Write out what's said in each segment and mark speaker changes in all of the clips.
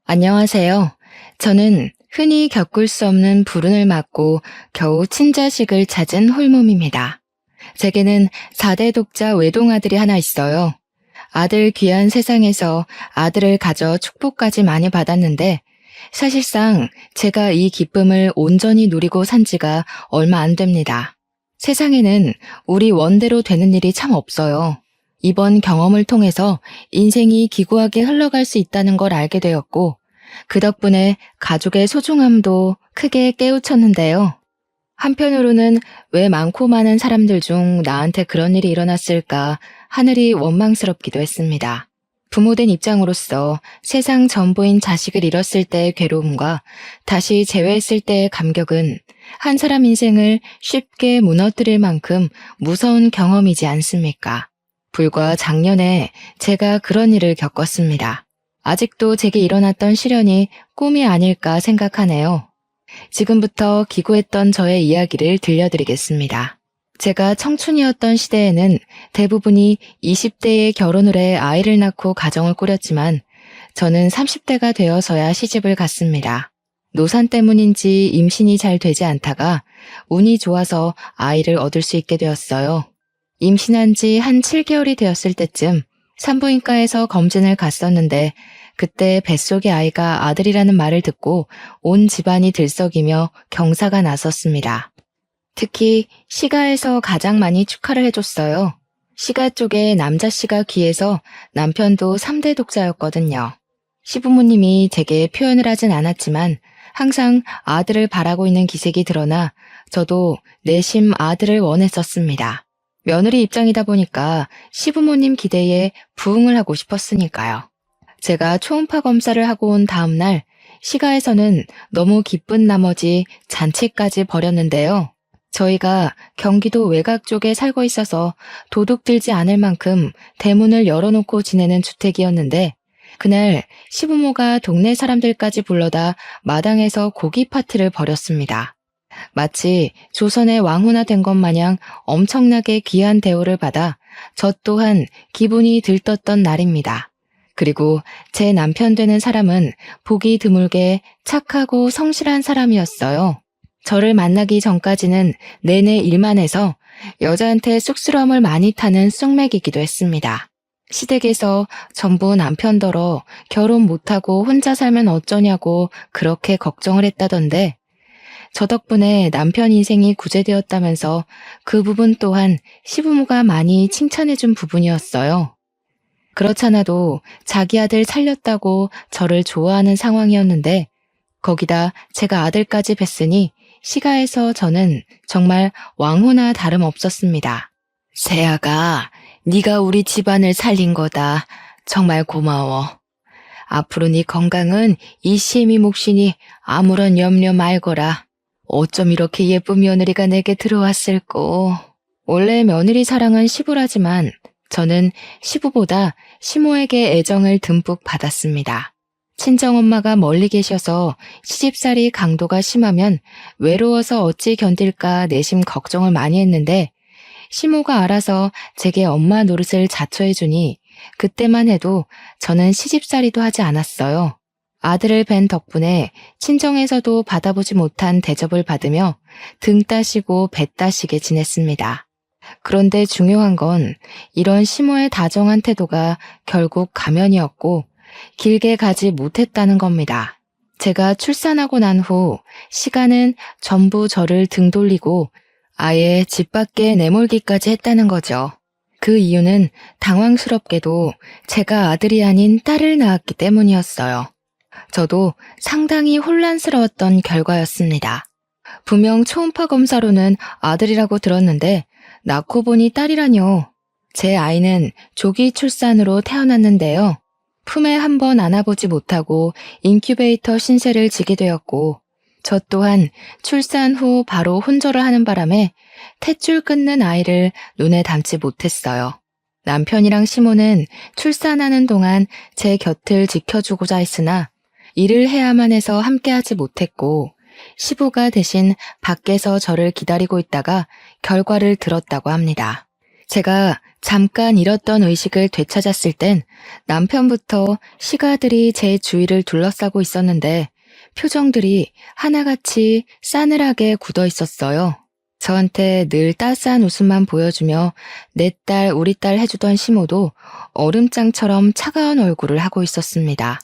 Speaker 1: 안녕하세요. 저는 흔히 겪을 수 없는 불운을 맞고 겨우 친자식을 찾은 홀몸입니다. 제게는 4대 독자 외동아들이 하나 있어요. 아들 귀한 세상에서 아들을 가져 축복까지 많이 받았는데 사실상 제가 이 기쁨을 온전히 누리고 산 지가 얼마 안 됩니다. 세상에는 우리 원대로 되는 일이 참 없어요. 이번 경험을 통해서 인생이 기구하게 흘러갈 수 있다는 걸 알게 되었고, 그 덕분에 가족의 소중함도 크게 깨우쳤는데요. 한편으로는 왜 많고 많은 사람들 중 나한테 그런 일이 일어났을까 하늘이 원망스럽기도 했습니다. 부모된 입장으로서 세상 전부인 자식을 잃었을 때의 괴로움과 다시 재회했을 때의 감격은 한 사람 인생을 쉽게 무너뜨릴 만큼 무서운 경험이지 않습니까? 불과 작년에 제가 그런 일을 겪었습니다. 아직도 제게 일어났던 시련이 꿈이 아닐까 생각하네요. 지금부터 기구했던 저의 이야기를 들려드리겠습니다. 제가 청춘이었던 시대에는 대부분이 20대에 결혼을 해 아이를 낳고 가정을 꾸렸지만 저는 30대가 되어서야 시집을 갔습니다. 노산 때문인지 임신이 잘 되지 않다가 운이 좋아서 아이를 얻을 수 있게 되었어요. 임신한 지 한 7개월이 되었을 때쯤 산부인과에서 검진을 갔었는데 그때 뱃속의 아이가 아들이라는 말을 듣고 온 집안이 들썩이며 경사가 났었습니다. 특히 시가에서 가장 많이 축하를 해줬어요. 시가 쪽에 남자씨가 귀해서 남편도 3대 독자였거든요. 시부모님이 제게 표현을 하진 않았지만 항상 아들을 바라고 있는 기색이 드러나 저도 내심 아들을 원했었습니다. 며느리 입장이다 보니까 시부모님 기대에 부응을 하고 싶었으니까요. 제가 초음파 검사를 하고 온 다음 날 시가에서는 너무 기쁜 나머지 잔치까지 벌였는데요. 저희가 경기도 외곽 쪽에 살고 있어서 도둑 들지 않을 만큼 대문을 열어놓고 지내는 주택이었는데 그날 시부모가 동네 사람들까지 불러다 마당에서 고기 파티를 벌였습니다. 마치 조선의 왕후나 된 것 마냥 엄청나게 귀한 대우를 받아 저 또한 기분이 들떴던 날입니다. 그리고 제 남편 되는 사람은 보기 드물게 착하고 성실한 사람이었어요. 저를 만나기 전까지는 내내 일만 해서 여자한테 쑥스러움을 많이 타는 쑥맥이기도 했습니다. 시댁에서 전부 남편더러 결혼 못하고 혼자 살면 어쩌냐고 그렇게 걱정을 했다던데 저 덕분에 남편 인생이 구제되었다면서 그 부분 또한 시부모가 많이 칭찬해준 부분이었어요. 그렇잖아도 자기 아들 살렸다고 저를 좋아하는 상황이었는데 거기다 제가 아들까지 뵀으니 시가에서 저는 정말 왕후나 다름없었습니다. 세아가 네가 우리 집안을 살린 거다. 정말 고마워. 앞으로 네 건강은 이시엠이 몫이니 아무런 염려 말거라. 어쩜 이렇게 예쁜 며느리가 내게 들어왔을꼬. 원래 며느리 사랑은 시부라지만 저는 시부보다 시모에게 애정을 듬뿍 받았습니다. 친정엄마가 멀리 계셔서 시집살이 강도가 심하면 외로워서 어찌 견딜까 내심 걱정을 많이 했는데 시모가 알아서 제게 엄마 노릇을 자처해주니 그때만 해도 저는 시집살이도 하지 않았어요. 아들을 뵌 덕분에 친정에서도 받아보지 못한 대접을 받으며 등 따시고 배 따시게 지냈습니다. 그런데 중요한 건 이런 시모의 다정한 태도가 결국 가면이었고 길게 가지 못했다는 겁니다. 제가 출산하고 난 후 시간은 전부 저를 등 돌리고 아예 집 밖에 내몰기까지 했다는 거죠. 그 이유는 당황스럽게도 제가 아들이 아닌 딸을 낳았기 때문이었어요. 저도 상당히 혼란스러웠던 결과였습니다. 분명 초음파 검사로는 아들이라고 들었는데 낳고 보니 딸이라뇨. 제 아이는 조기 출산으로 태어났는데요. 품에 한번 안아보지 못하고 인큐베이터 신세를 지게 되었고 저 또한 출산 후 바로 혼절을 하는 바람에 탯줄 끊는 아이를 눈에 담지 못했어요. 남편이랑 시모는 출산하는 동안 제 곁을 지켜주고자 했으나 일을 해야만 해서 함께하지 못했고 시부가 대신 밖에서 저를 기다리고 있다가 결과를 들었다고 합니다. 제가 잠깐 잃었던 의식을 되찾았을 땐 남편부터 시가들이 제 주위를 둘러싸고 있었는데 표정들이 하나같이 싸늘하게 굳어 있었어요. 저한테 늘 따스한 웃음만 보여주며 내 딸, 우리 딸 해주던 시모도 얼음장처럼 차가운 얼굴을 하고 있었습니다.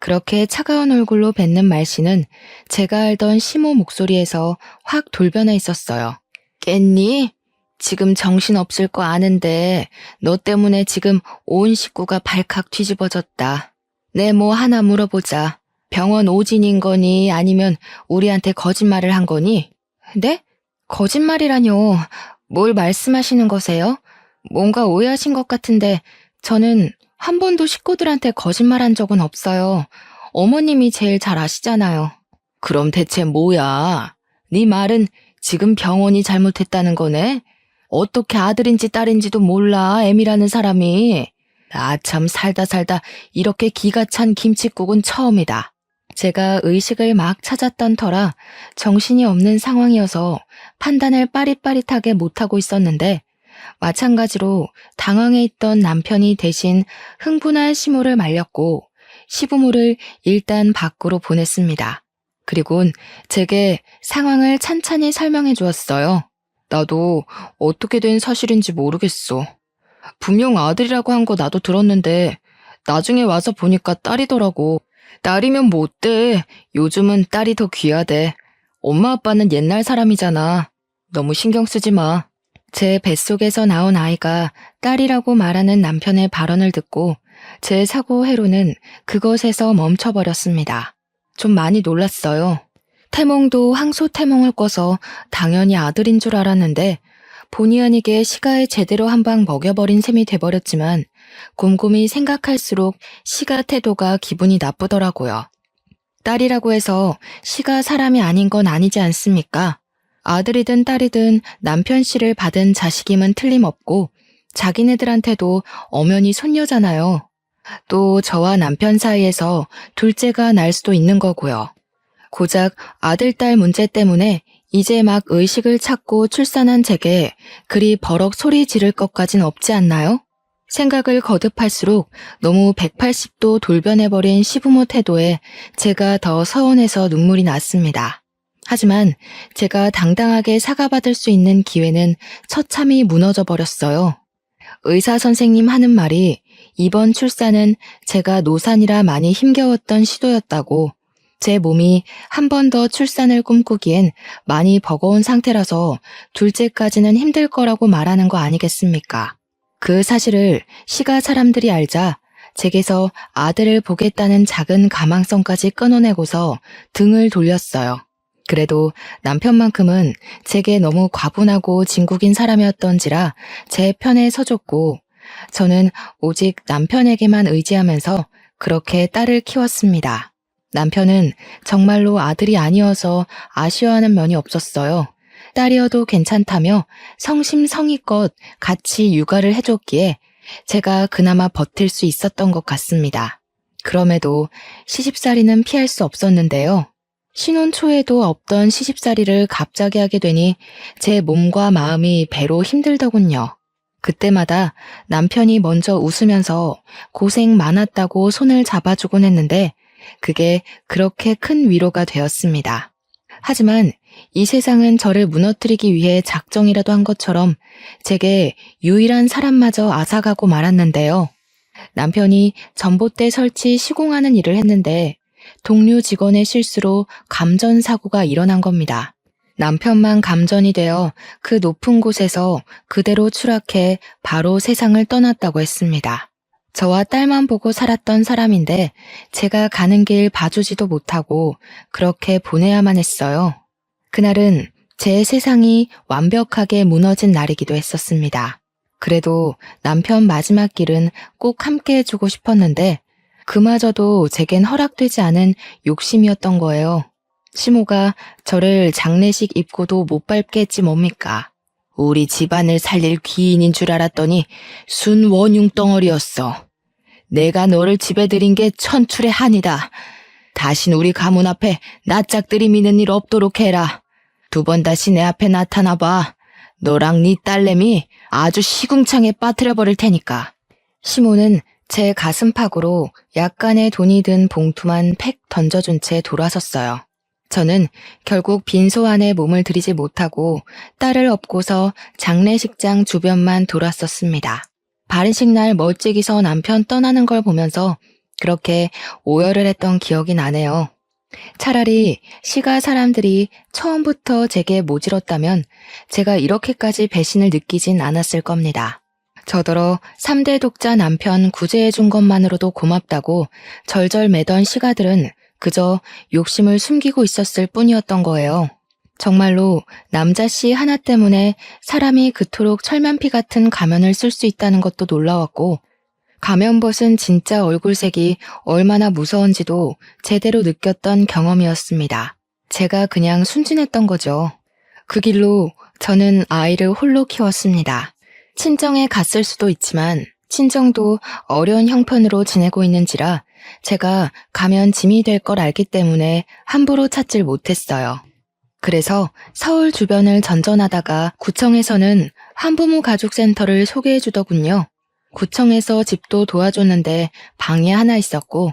Speaker 1: 그렇게 차가운 얼굴로 뱉는 말씨는 제가 알던 시모 목소리에서 확 돌변해 있었어요. 깼니? 지금 정신없을 거 아는데 너 때문에 지금 온 식구가 발칵 뒤집어졌다. 내 뭐 하나 물어보자. 병원 오진인 거니 아니면 우리한테 거짓말을 한 거니? 네? 거짓말이라뇨. 뭘 말씀하시는 거세요? 뭔가 오해하신 것 같은데 저는 한 번도 식구들한테 거짓말한 적은 없어요. 어머님이 제일 잘 아시잖아요. 그럼 대체 뭐야? 네 말은 지금 병원이 잘못했다는 거네? 어떻게 아들인지 딸인지도 몰라, 애미라는 사람이. 나 참 살다 이렇게 기가 찬 김칫국은 처음이다. 제가 의식을 막 찾았던 터라 정신이 없는 상황이어서 판단을 빠릿빠릿하게 못하고 있었는데 마찬가지로 당황해 있던 남편이 대신 흥분한 시모를 말렸고 시부모를 일단 밖으로 보냈습니다. 그리곤 제게 상황을 찬찬히 설명해 주었어요. 나도 어떻게 된 사실인지 모르겠어. 분명 아들이라고 한 거 나도 들었는데 나중에 와서 보니까 딸이더라고. 딸이면 뭐 어때? 요즘은 딸이 더 귀하대. 엄마 아빠는 옛날 사람이잖아. 너무 신경 쓰지 마. 제 뱃속에서 나온 아이가 딸이라고 말하는 남편의 발언을 듣고 제 사고 회로는 그것에서 멈춰버렸습니다. 좀 많이 놀랐어요. 태몽도 항소태몽을 꿔서 당연히 아들인 줄 알았는데 본의 아니게 시가에 제대로 한 방 먹여버린 셈이 돼버렸지만 곰곰이 생각할수록 시가 태도가 기분이 나쁘더라고요. 딸이라고 해서 시가 사람이 아닌 건 아니지 않습니까? 아들이든 딸이든 남편 씨를 받은 자식임은 틀림없고 자기네들한테도 엄연히 손녀잖아요. 또 저와 남편 사이에서 둘째가 날 수도 있는 거고요. 고작 아들, 딸 문제 때문에 이제 막 의식을 찾고 출산한 제게 그리 버럭 소리 지를 것까진 없지 않나요? 생각을 거듭할수록 너무 180도 돌변해버린 시부모 태도에 제가 더 서운해서 눈물이 났습니다. 하지만 제가 당당하게 사과받을 수 있는 기회는 처참히 무너져 버렸어요. 의사 선생님 하는 말이 이번 출산은 제가 노산이라 많이 힘겨웠던 시도였다고, 제 몸이 한 번 더 출산을 꿈꾸기엔 많이 버거운 상태라서 둘째까지는 힘들 거라고 말하는 거 아니겠습니까? 그 사실을 시가 사람들이 알자 제게서 아들을 보겠다는 작은 가망성까지 끊어내고서 등을 돌렸어요. 그래도 남편만큼은 제게 너무 과분하고 진국인 사람이었던지라 제 편에 서줬고 저는 오직 남편에게만 의지하면서 그렇게 딸을 키웠습니다. 남편은 정말로 아들이 아니어서 아쉬워하는 면이 없었어요. 딸이어도 괜찮다며 성심성의껏 같이 육아를 해줬기에 제가 그나마 버틸 수 있었던 것 같습니다. 그럼에도 시집살이는 피할 수 없었는데요. 신혼 초에도 없던 시집살이를 갑자기 하게 되니 제 몸과 마음이 배로 힘들더군요. 그때마다 남편이 먼저 웃으면서 고생 많았다고 손을 잡아주곤 했는데 그게 그렇게 큰 위로가 되었습니다. 하지만 이 세상은 저를 무너뜨리기 위해 작정이라도 한 것처럼 제게 유일한 사람마저 앗아가고 말았는데요. 남편이 전봇대 설치 시공하는 일을 했는데 동료 직원의 실수로 감전사고가 일어난 겁니다. 남편만 감전이 되어 그 높은 곳에서 그대로 추락해 바로 세상을 떠났다고 했습니다. 저와 딸만 보고 살았던 사람인데 제가 가는 길 봐주지도 못하고 그렇게 보내야만 했어요. 그날은 제 세상이 완벽하게 무너진 날이기도 했었습니다. 그래도 남편 마지막 길은 꼭 함께 해주고 싶었는데 그마저도 제겐 허락되지 않은 욕심이었던 거예요. 시모가 저를 장례식 입고도 못 밟게 했지 뭡니까? 우리 집안을 살릴 귀인인 줄 알았더니 순 원흉 덩어리였어. 내가 너를 집에 들인 게 천출의 한이다. 다신 우리 가문 앞에 낯짝 들이미는 일 없도록 해라. 2번 다시 내 앞에 나타나봐. 너랑 네 딸내미 아주 시궁창에 빠뜨려버릴 테니까. 시모는 제 가슴팍으로 약간의 돈이 든 봉투만 팩 던져준 채 돌아섰어요. 저는 결국 빈소 안에 몸을 들이지 못하고 딸을 업고서 장례식장 주변만 돌았었습니다. 발인식 날 멀찍이서 남편 떠나는 걸 보면서 그렇게 오열을 했던 기억이 나네요. 차라리 시가 사람들이 처음부터 제게 모질었다면 제가 이렇게까지 배신을 느끼진 않았을 겁니다. 저더러 3대 독자 남편 구제해준 것만으로도 고맙다고 절절 매던 시가들은 그저 욕심을 숨기고 있었을 뿐이었던 거예요. 정말로 남자씨 하나 때문에 사람이 그토록 철면피 같은 가면을 쓸 수 있다는 것도 놀라웠고, 가면 벗은 진짜 얼굴색이 얼마나 무서운지도 제대로 느꼈던 경험이었습니다. 제가 그냥 순진했던 거죠. 그 길로 저는 아이를 홀로 키웠습니다. 친정에 갔을 수도 있지만 친정도 어려운 형편으로 지내고 있는지라 제가 가면 짐이 될 걸 알기 때문에 함부로 찾질 못했어요. 그래서 서울 주변을 전전하다가 구청에서는 한부모 가족센터를 소개해 주더군요. 구청에서 집도 도와줬는데 방이 하나 있었고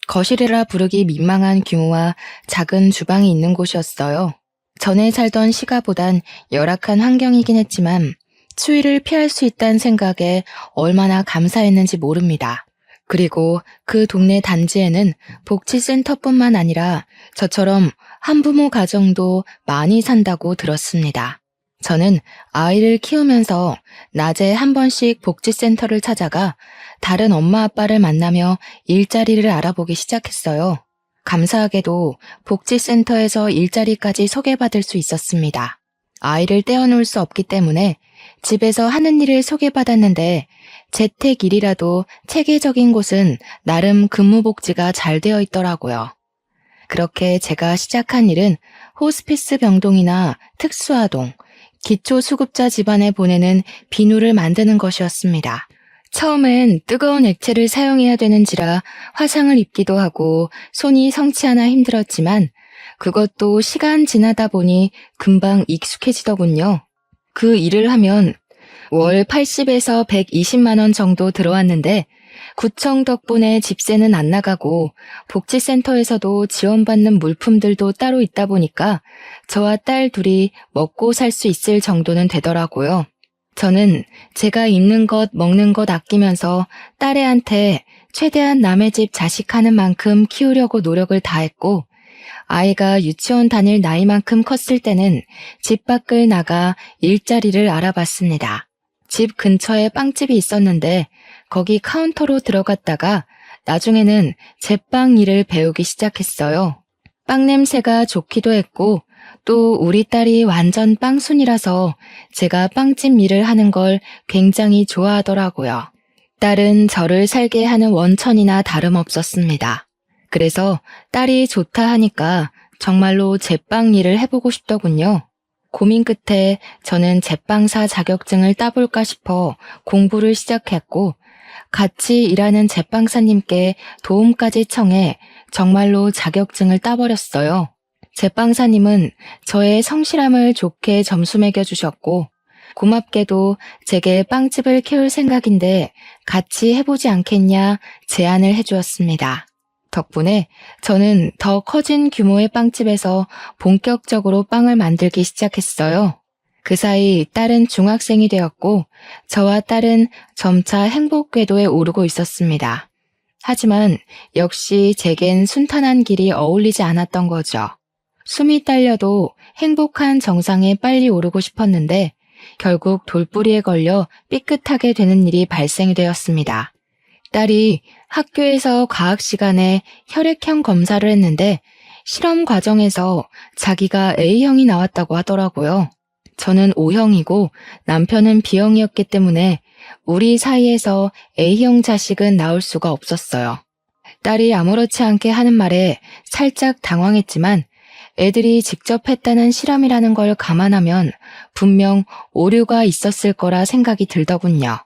Speaker 1: 거실이라 부르기 민망한 규모와 작은 주방이 있는 곳이었어요. 전에 살던 시가보단 열악한 환경이긴 했지만 추위를 피할 수 있다는 생각에 얼마나 감사했는지 모릅니다. 그리고 그 동네 단지에는 복지센터뿐만 아니라 저처럼 한부모 가정도 많이 산다고 들었습니다. 저는 아이를 키우면서 낮에 한 번씩 복지센터를 찾아가 다른 엄마 아빠를 만나며 일자리를 알아보기 시작했어요. 감사하게도 복지센터에서 일자리까지 소개받을 수 있었습니다. 아이를 떼어놓을 수 없기 때문에 집에서 하는 일을 소개받았는데 재택 일이라도 체계적인 곳은 나름 근무복지가 잘 되어 있더라고요. 그렇게 제가 시작한 일은 호스피스 병동이나 특수아동, 기초수급자 집안에 보내는 비누를 만드는 것이었습니다. 처음엔 뜨거운 액체를 사용해야 되는지라 화상을 입기도 하고 손이 성치 않아 힘들었지만 그것도 시간 지나다 보니 금방 익숙해지더군요. 그 일을 하면 월 80에서 120만 원 정도 들어왔는데 구청 덕분에 집세는 안 나가고 복지센터에서도 지원받는 물품들도 따로 있다 보니까 저와 딸 둘이 먹고 살 수 있을 정도는 되더라고요. 저는 제가 입는 것, 먹는 것 아끼면서 딸애한테 최대한 남의 집 자식하는 만큼 키우려고 노력을 다했고 아이가 유치원 다닐 나이만큼 컸을 때는 집 밖을 나가 일자리를 알아봤습니다. 집 근처에 빵집이 있었는데 거기 카운터로 들어갔다가 나중에는 제빵 일을 배우기 시작했어요. 빵 냄새가 좋기도 했고 또 우리 딸이 완전 빵순이라서 제가 빵집 일을 하는 걸 굉장히 좋아하더라고요. 딸은 저를 살게 하는 원천이나 다름없었습니다. 그래서 딸이 좋다 하니까 정말로 제빵 일을 해보고 싶더군요. 고민 끝에 저는 제빵사 자격증을 따볼까 싶어 공부를 시작했고 같이 일하는 제빵사님께 도움까지 청해 정말로 자격증을 따버렸어요. 제빵사님은 저의 성실함을 좋게 점수 매겨주셨고 고맙게도 제게 빵집을 키울 생각인데 같이 해보지 않겠냐 제안을 해주었습니다. 덕분에 저는 더 커진 규모의 빵집에서 본격적으로 빵을 만들기 시작했어요. 그 사이 딸은 중학생이 되었고 저와 딸은 점차 행복 궤도에 오르고 있었습니다. 하지만 역시 제겐 순탄한 길이 어울리지 않았던 거죠. 숨이 딸려도 행복한 정상에 빨리 오르고 싶었는데 결국 돌뿌리에 걸려 삐끗하게 되는 일이 발생이 되었습니다. 딸이 학교에서 과학 시간에 혈액형 검사를 했는데 실험 과정에서 자기가 A형이 나왔다고 하더라고요. 저는 O형이고 남편은 B형이었기 때문에 우리 사이에서 A형 자식은 나올 수가 없었어요. 딸이 아무렇지 않게 하는 말에 살짝 당황했지만 애들이 직접 했다는 실험이라는 걸 감안하면 분명 오류가 있었을 거라 생각이 들더군요.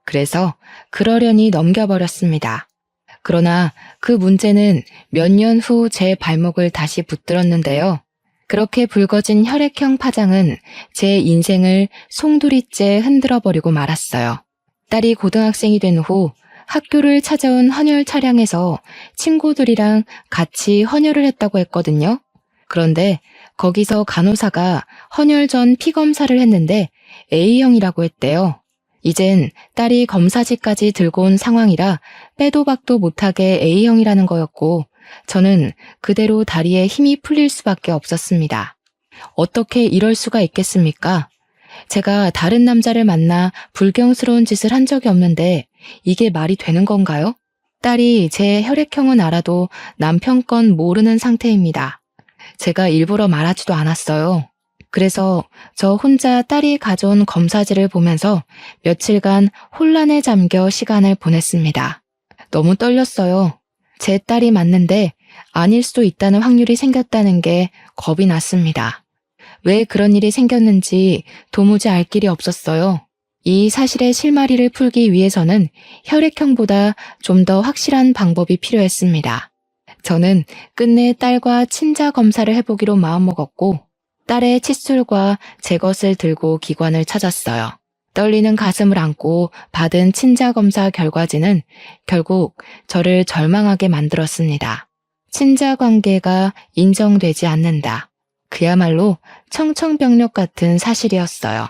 Speaker 1: 그래서 그러려니 넘겨버렸습니다. 그러나 그 문제는 몇 년 후 제 발목을 다시 붙들었는데요. 그렇게 붉어진 혈액형 파장은 제 인생을 송두리째 흔들어버리고 말았어요. 딸이 고등학생이 된 후 학교를 찾아온 헌혈 차량에서 친구들이랑 같이 헌혈을 했다고 했거든요. 그런데 거기서 간호사가 헌혈 전 피 검사를 했는데 A형이라고 했대요. 이젠 딸이 검사지까지 들고 온 상황이라 빼도 박도 못하게 A형이라는 거였고 저는 그대로 다리에 힘이 풀릴 수밖에 없었습니다. 어떻게 이럴 수가 있겠습니까? 제가 다른 남자를 만나 불경스러운 짓을 한 적이 없는데 이게 말이 되는 건가요? 딸이 제 혈액형은 알아도 남편 건 모르는 상태입니다. 제가 일부러 말하지도 않았어요. 그래서 저 혼자 딸이 가져온 검사지를 보면서 며칠간 혼란에 잠겨 시간을 보냈습니다. 너무 떨렸어요. 제 딸이 맞는데 아닐 수도 있다는 확률이 생겼다는 게 겁이 났습니다. 왜 그런 일이 생겼는지 도무지 알 길이 없었어요. 이 사실의 실마리를 풀기 위해서는 혈액형보다 좀 더 확실한 방법이 필요했습니다. 저는 끝내 딸과 친자 검사를 해보기로 마음먹었고 딸의 칫솔과 제 것을 들고 기관을 찾았어요. 떨리는 가슴을 안고 받은 친자 검사 결과지는 결국 저를 절망하게 만들었습니다. 친자 관계가 인정되지 않는다. 그야말로 청천벽력 같은 사실이었어요.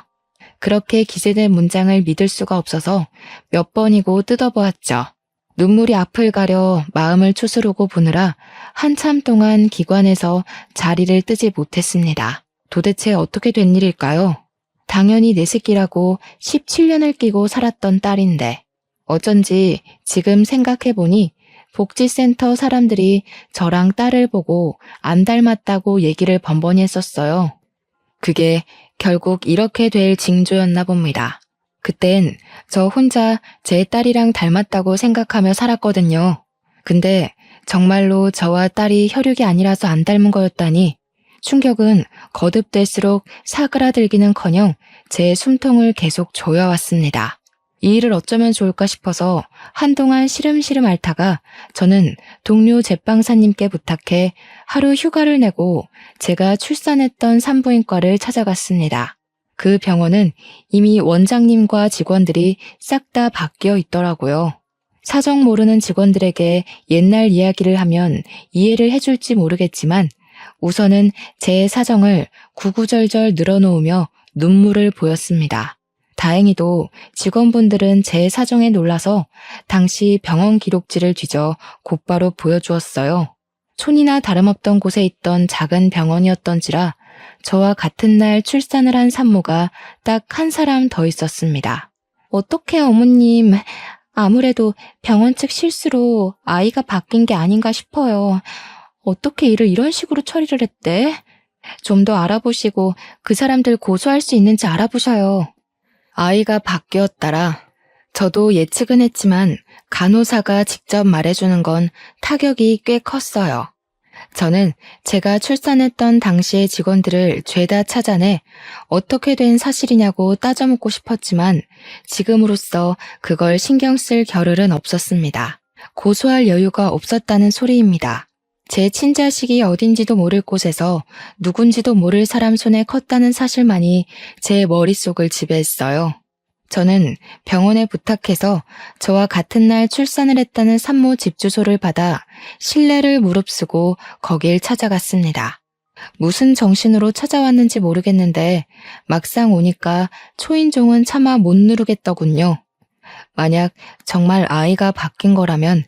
Speaker 1: 그렇게 기재된 문장을 믿을 수가 없어서 몇 번이고 뜯어보았죠. 눈물이 앞을 가려 마음을 추스르고 보느라 한참 동안 기관에서 자리를 뜨지 못했습니다. 도대체 어떻게 된 일일까요? 당연히 내 새끼라고 17년을 끼고 살았던 딸인데 어쩐지 지금 생각해보니 복지센터 사람들이 저랑 딸을 보고 안 닮았다고 얘기를 번번이 했었어요. 그게 결국 이렇게 될 징조였나 봅니다. 그땐 저 혼자 제 딸이랑 닮았다고 생각하며 살았거든요. 근데 정말로 저와 딸이 혈육이 아니라서 안 닮은 거였다니 충격은 거듭될수록 사그라들기는커녕 제 숨통을 계속 조여왔습니다. 이 일을 어쩌면 좋을까 싶어서 한동안 시름시름 앓다가 저는 동료 제빵사님께 부탁해 하루 휴가를 내고 제가 출산했던 산부인과를 찾아갔습니다. 그 병원은 이미 원장님과 직원들이 싹 다 바뀌어 있더라고요. 사정 모르는 직원들에게 옛날 이야기를 하면 이해를 해줄지 모르겠지만 우선은 제 사정을 구구절절 늘어놓으며 눈물을 보였습니다. 다행히도 직원분들은 제 사정에 놀라서 당시 병원 기록지를 뒤져 곧바로 보여주었어요. 촌이나 다름없던 곳에 있던 작은 병원이었던지라 저와 같은 날 출산을 한 산모가 딱 한 사람 더 있었습니다. 어떡해 어머님, 아무래도 병원 측 실수로 아이가 바뀐 게 아닌가 싶어요. 어떻게 일을 이런 식으로 처리를 했대? 좀 더 알아보시고 그 사람들 고소할 수 있는지 알아보셔요. 아이가 바뀌었다라. 저도 예측은 했지만 간호사가 직접 말해주는 건 타격이 꽤 컸어요. 저는 제가 출산했던 당시의 직원들을 죄다 찾아내 어떻게 된 사실이냐고 따져묻고 싶었지만 지금으로서 그걸 신경 쓸 겨를은 없었습니다. 고소할 여유가 없었다는 소리입니다. 제 친자식이 어딘지도 모를 곳에서 누군지도 모를 사람 손에 컸다는 사실만이 제 머릿속을 지배했어요. 저는 병원에 부탁해서 저와 같은 날 출산을 했다는 산모 집 주소를 받아 신뢰를 무릅쓰고 거길 찾아갔습니다. 무슨 정신으로 찾아왔는지 모르겠는데 막상 오니까 초인종은 차마 못 누르겠더군요. 만약 정말 아이가 바뀐 거라면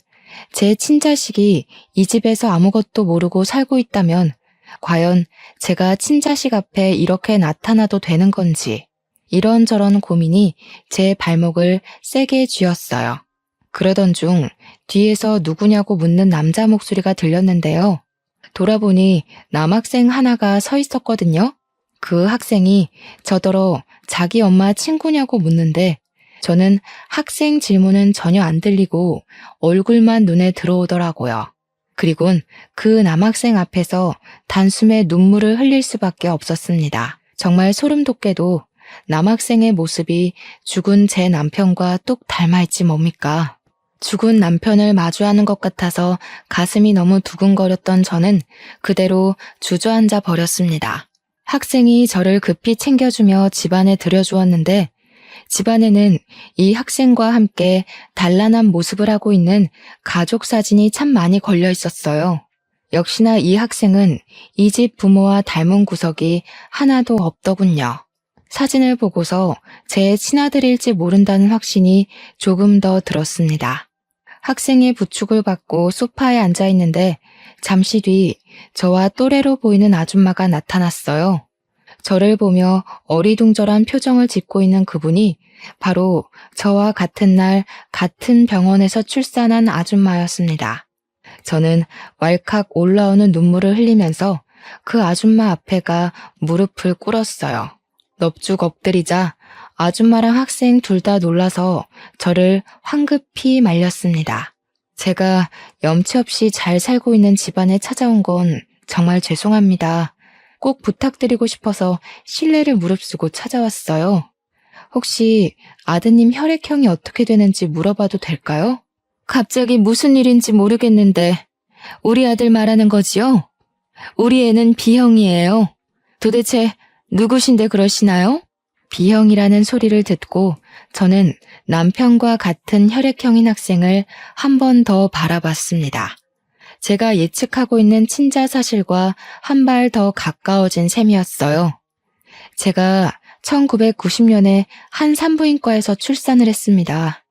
Speaker 1: 제 친자식이 이 집에서 아무것도 모르고 살고 있다면 과연 제가 친자식 앞에 이렇게 나타나도 되는 건지 이런저런 고민이 제 발목을 세게 쥐었어요. 그러던 중 뒤에서 누구냐고 묻는 남자 목소리가 들렸는데요. 돌아보니 남학생 하나가 서 있었거든요. 그 학생이 저더러 자기 엄마 친구냐고 묻는데 저는 학생 질문은 전혀 안 들리고 얼굴만 눈에 들어오더라고요. 그리곤 그 남학생 앞에서 단숨에 눈물을 흘릴 수밖에 없었습니다. 정말 소름 돋게도 남학생의 모습이 죽은 제 남편과 똑 닮아있지 뭡니까? 죽은 남편을 마주하는 것 같아서 가슴이 너무 두근거렸던 저는 그대로 주저앉아 버렸습니다. 학생이 저를 급히 챙겨주며 집안에 들여주었는데 집안에는 이 학생과 함께 단란한 모습을 하고 있는 가족 사진이 참 많이 걸려 있었어요. 역시나 이 학생은 이 집 부모와 닮은 구석이 하나도 없더군요. 사진을 보고서 제 친아들일지 모른다는 확신이 조금 더 들었습니다. 학생의 부축을 받고 소파에 앉아 있는데 잠시 뒤 저와 또래로 보이는 아줌마가 나타났어요. 저를 보며 어리둥절한 표정을 짓고 있는 그분이 바로 저와 같은 날 같은 병원에서 출산한 아줌마였습니다. 저는 왈칵 올라오는 눈물을 흘리면서 그 아줌마 앞에가 무릎을 꿇었어요. 넙죽 엎드리자 아줌마랑 학생 둘 다 놀라서 저를 황급히 말렸습니다. 제가 염치 없이 잘 살고 있는 집안에 찾아온 건 정말 죄송합니다. 꼭 부탁드리고 싶어서 실례를 무릅쓰고 찾아왔어요. 혹시 아드님 혈액형이 어떻게 되는지 물어봐도 될까요? 갑자기 무슨 일인지 모르겠는데 우리 아들 말하는 거지요? 우리 애는 B형이에요. 도대체 누구신데 그러시나요? B형이라는 소리를 듣고 저는 남편과 같은 혈액형인 학생을 한 번 더 바라봤습니다. 제가 예측하고 있는 친자 사실과 한 발 더 가까워진 셈이었어요. 제가 1990년에 한 산부인과에서 출산을 했습니다.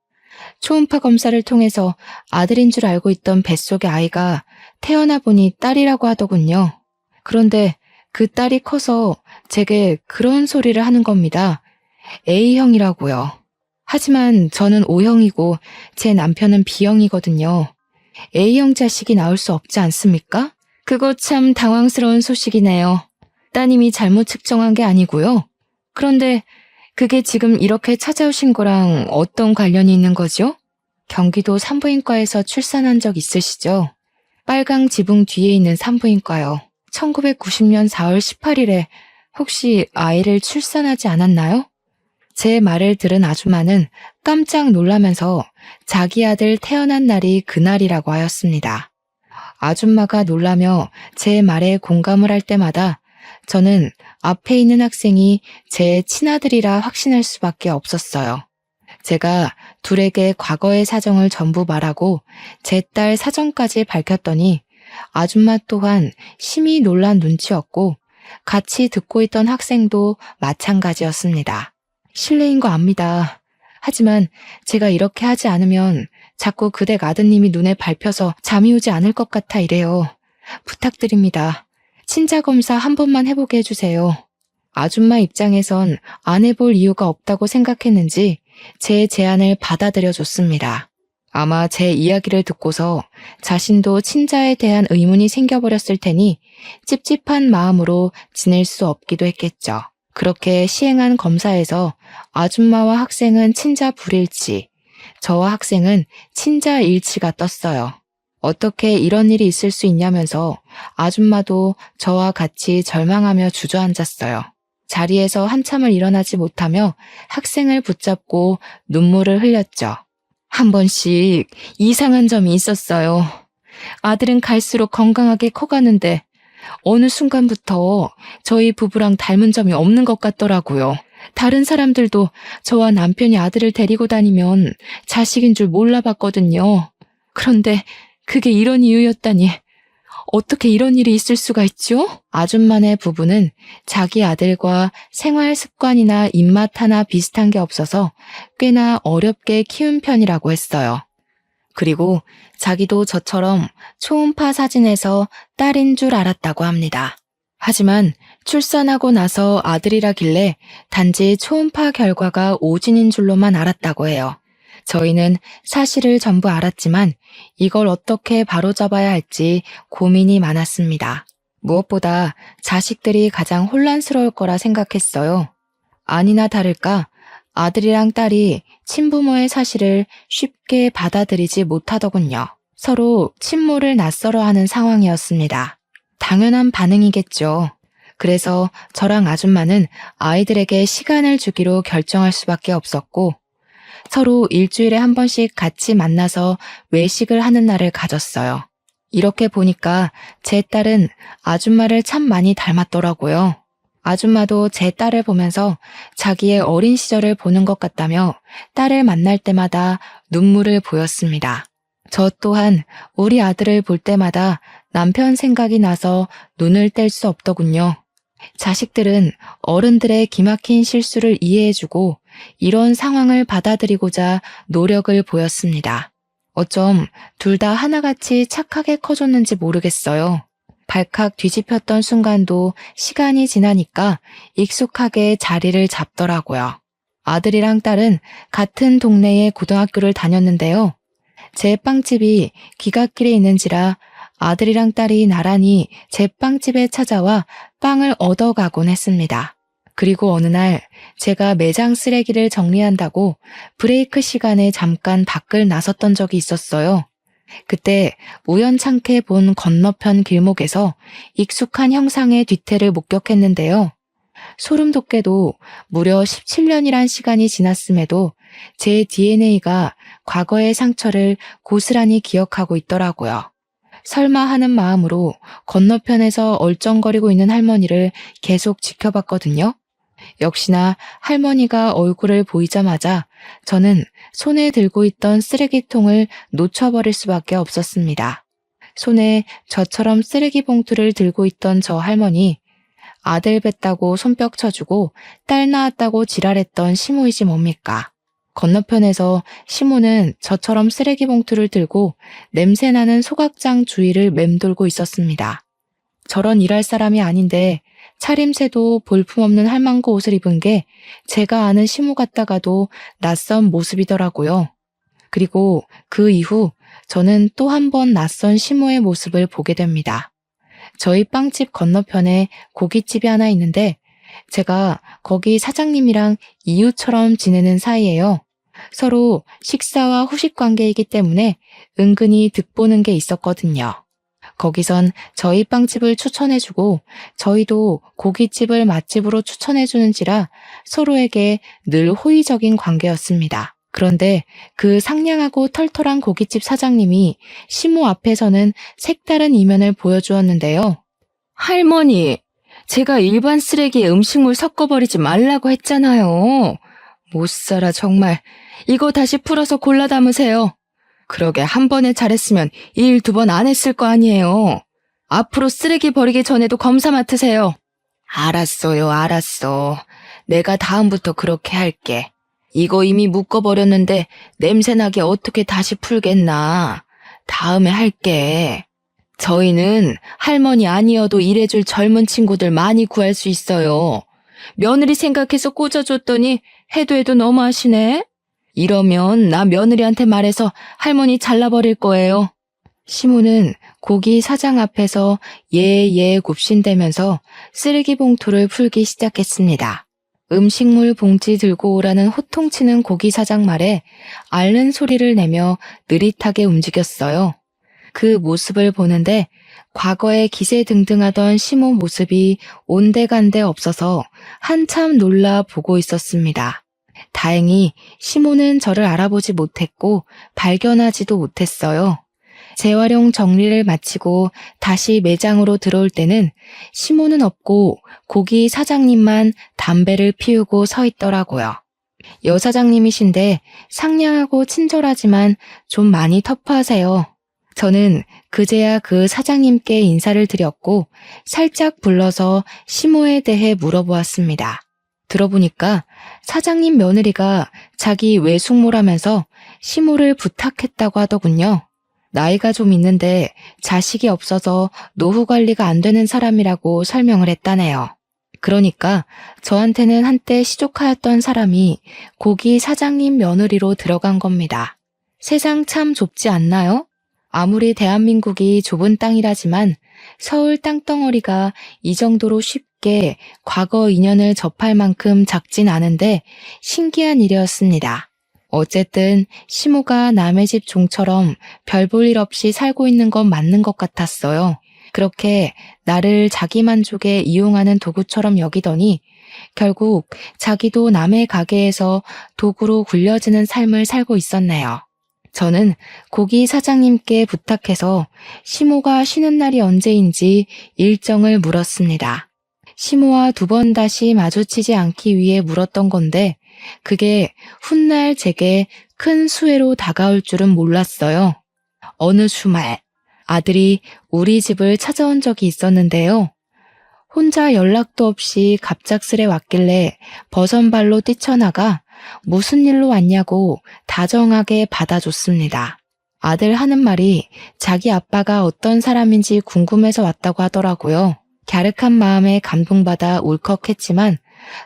Speaker 1: 초음파 검사를 통해서 아들인 줄 알고 있던 뱃속의 아이가 태어나 보니 딸이라고 하더군요. 그런데 그 딸이 커서 제게 그런 소리를 하는 겁니다. A형이라고요. 하지만 저는 O형이고 제 남편은 B형이거든요. A형 자식이 나올 수 없지 않습니까? 그거 참 당황스러운 소식이네요. 따님이 잘못 측정한 게 아니고요. 그런데 그게 지금 이렇게 찾아오신 거랑 어떤 관련이 있는 거죠? 경기도 산부인과에서 출산한 적 있으시죠? 빨강 지붕 뒤에 있는 산부인과요. 1990년 4월 18일에 혹시 아이를 출산하지 않았나요? 제 말을 들은 아줌마는 깜짝 놀라면서 자기 아들 태어난 날이 그날이라고 하였습니다. 아줌마가 놀라며 제 말에 공감을 할 때마다 저는 앞에 있는 학생이 제 친아들이라 확신할 수밖에 없었어요. 제가 둘에게 과거의 사정을 전부 말하고 제 딸 사정까지 밝혔더니 아줌마 또한 심히 놀란 눈치였고 같이 듣고 있던 학생도 마찬가지였습니다. 실례인 거 압니다. 하지만 제가 이렇게 하지 않으면 자꾸 그댁 아드님이 눈에 밟혀서 잠이 오지 않을 것 같아 이래요. 부탁드립니다. 친자 검사 한 번만 해보게 해주세요. 아줌마 입장에선 안 해볼 이유가 없다고 생각했는지 제 제안을 받아들여 줬습니다. 아마 제 이야기를 듣고서 자신도 친자에 대한 의문이 생겨버렸을 테니 찝찝한 마음으로 지낼 수 없기도 했겠죠. 그렇게 시행한 검사에서 아줌마와 학생은 친자 불일치, 저와 학생은 친자 일치가 떴어요. 어떻게 이런 일이 있을 수 있냐면서 아줌마도 저와 같이 절망하며 주저앉았어요. 자리에서 한참을 일어나지 못하며 학생을 붙잡고 눈물을 흘렸죠. 한 번씩 이상한 점이 있었어요. 아들은 갈수록 건강하게 커가는데 어느 순간부터 저희 부부랑 닮은 점이 없는 것 같더라고요. 다른 사람들도 저와 남편이 아들을 데리고 다니면 자식인 줄 몰라봤거든요. 그런데 그게 이런 이유였다니 어떻게 이런 일이 있을 수가 있죠? 아줌마네 부부는 자기 아들과 생활 습관이나 입맛 하나 비슷한 게 없어서 꽤나 어렵게 키운 편이라고 했어요. 그리고 자기도 저처럼 초음파 사진에서 딸인 줄 알았다고 합니다. 하지만 출산하고 나서 아들이라길래 단지 초음파 결과가 오진인 줄로만 알았다고 해요. 저희는 사실을 전부 알았지만 이걸 어떻게 바로잡아야 할지 고민이 많았습니다. 무엇보다 자식들이 가장 혼란스러울 거라 생각했어요. 아니나 다를까 아들이랑 딸이 친부모의 사실을 쉽게 받아들이지 못하더군요. 서로 친모를 낯설어하는 상황이었습니다. 당연한 반응이겠죠. 그래서 저랑 아줌마는 아이들에게 시간을 주기로 결정할 수밖에 없었고 서로 일주일에 한 번씩 같이 만나서 외식을 하는 날을 가졌어요. 이렇게 보니까 제 딸은 아줌마를 참 많이 닮았더라고요. 아줌마도 제 딸을 보면서 자기의 어린 시절을 보는 것 같다며 딸을 만날 때마다 눈물을 보였습니다. 저 또한 우리 아들을 볼 때마다 남편 생각이 나서 눈을 뗄 수 없더군요. 자식들은 어른들의 기막힌 실수를 이해해주고 이런 상황을 받아들이고자 노력을 보였습니다. 어쩜 둘 다 하나같이 착하게 커졌는지 모르겠어요. 발칵 뒤집혔던 순간도 시간이 지나니까 익숙하게 자리를 잡더라고요. 아들이랑 딸은 같은 동네의 고등학교를 다녔는데요. 제 빵집이 귀갓길에 있는지라 아들이랑 딸이 나란히 제 빵집에 찾아와 빵을 얻어가곤 했습니다. 그리고 어느 날 제가 매장 쓰레기를 정리한다고 브레이크 시간에 잠깐 밖을 나섰던 적이 있었어요. 그때 우연찮게 본 건너편 길목에서 익숙한 형상의 뒤태를 목격했는데요. 소름 돋게도 무려 17년이란 시간이 지났음에도 제 DNA가 과거의 상처를 고스란히 기억하고 있더라고요. 설마 하는 마음으로 건너편에서 얼쩡거리고 있는 할머니를 계속 지켜봤거든요. 역시나 할머니가 얼굴을 보이자마자 저는 손에 들고 있던 쓰레기통을 놓쳐버릴 수밖에 없었습니다. 손에 저처럼 쓰레기 봉투를 들고 있던 저 할머니, 아들 뵀다고 손뼉 쳐주고 딸 낳았다고 지랄했던 시모이지 뭡니까? 건너편에서 시모는 저처럼 쓰레기 봉투를 들고 냄새나는 소각장 주위를 맴돌고 있었습니다. 저런 일할 사람이 아닌데 차림새도 볼품없는 할망구 옷을 입은 게 제가 아는 시모 같다가도 낯선 모습이더라고요. 그리고 그 이후 저는 또 한 번 낯선 시모의 모습을 보게 됩니다. 저희 빵집 건너편에 고깃집이 하나 있는데 제가 거기 사장님이랑 이웃처럼 지내는 사이예요. 서로 식사와 후식 관계이기 때문에 은근히 득보는 게 있었거든요. 거기선 저희 빵집을 추천해주고 저희도 고깃집을 맛집으로 추천해주는지라 서로에게 늘 호의적인 관계였습니다. 그런데 그 상냥하고 털털한 고깃집 사장님이 시모 앞에서는 색다른 이면을 보여주었는데요. 할머니, 제가 일반 쓰레기에 음식물 섞어버리지 말라고 했잖아요. 못 살아 정말. 이거 다시 풀어서 골라 담으세요. 그러게 한 번에 잘했으면 일 2번 안 했을 거 아니에요. 앞으로 쓰레기 버리기 전에도 검사 맡으세요. 알았어요, 알았어. 내가 다음부터 그렇게 할게. 이거 이미 묶어버렸는데 냄새나게 어떻게 다시 풀겠나. 다음에 할게. 저희는 할머니 아니어도 일해줄 젊은 친구들 많이 구할 수 있어요. 며느리 생각해서 꽂아줬더니 해도 너무하시네. 이러면 나 며느리한테 말해서 할머니 잘라버릴 거예요. 시모는 고기 사장 앞에서 예 굽신대면서 쓰레기 봉투를 풀기 시작했습니다. 음식물 봉지 들고 오라는 호통치는 고기 사장 말에 앓는 소리를 내며 느릿하게 움직였어요. 그 모습을 보는데 과거에 기세등등하던 시모 모습이 온데간데 없어서 한참 놀라 보고 있었습니다. 다행히 시모는 저를 알아보지 못했고 발견하지도 못했어요. 재활용 정리를 마치고 다시 매장으로 들어올 때는 시모는 없고 고기 사장님만 담배를 피우고 서 있더라고요. 여사장님이신데 상냥하고 친절하지만 좀 많이 터프하세요. 저는 그제야 그 사장님께 인사를 드렸고 살짝 불러서 시모에 대해 물어보았습니다. 들어보니까 사장님 며느리가 자기 외숙모라면서 시모를 부탁했다고 하더군요. 나이가 좀 있는데 자식이 없어서 노후 관리가 안 되는 사람이라고 설명을 했다네요. 그러니까 저한테는 한때 시조카였던 사람이 고기 사장님 며느리로 들어간 겁니다. 세상 참 좁지 않나요? 아무리 대한민국이 좁은 땅이라지만 서울 땅덩어리가 이 정도로 쉽게 과거 인연을 접할 만큼 작진 않은데 신기한 일이었습니다. 어쨌든 시모가 남의 집 종처럼 별 볼 일 없이 살고 있는 건 맞는 것 같았어요. 그렇게 나를 자기 만족에 이용하는 도구처럼 여기더니 결국 자기도 남의 가게에서 도구로 굴려지는 삶을 살고 있었네요. 저는 고기 사장님께 부탁해서 시모가 쉬는 날이 언제인지 일정을 물었습니다. 시모와 두 번 다시 마주치지 않기 위해 물었던 건데 그게 훗날 제게 큰 수혜로 다가올 줄은 몰랐어요. 어느 주말 아들이 우리 집을 찾아온 적이 있었는데요. 혼자 연락도 없이 갑작스레 왔길래 버선발로 뛰쳐나가 무슨 일로 왔냐고 다정하게 받아줬습니다. 아들 하는 말이 자기 아빠가 어떤 사람인지 궁금해서 왔다고 하더라고요. 갸륵한 마음에 감동받아 울컥했지만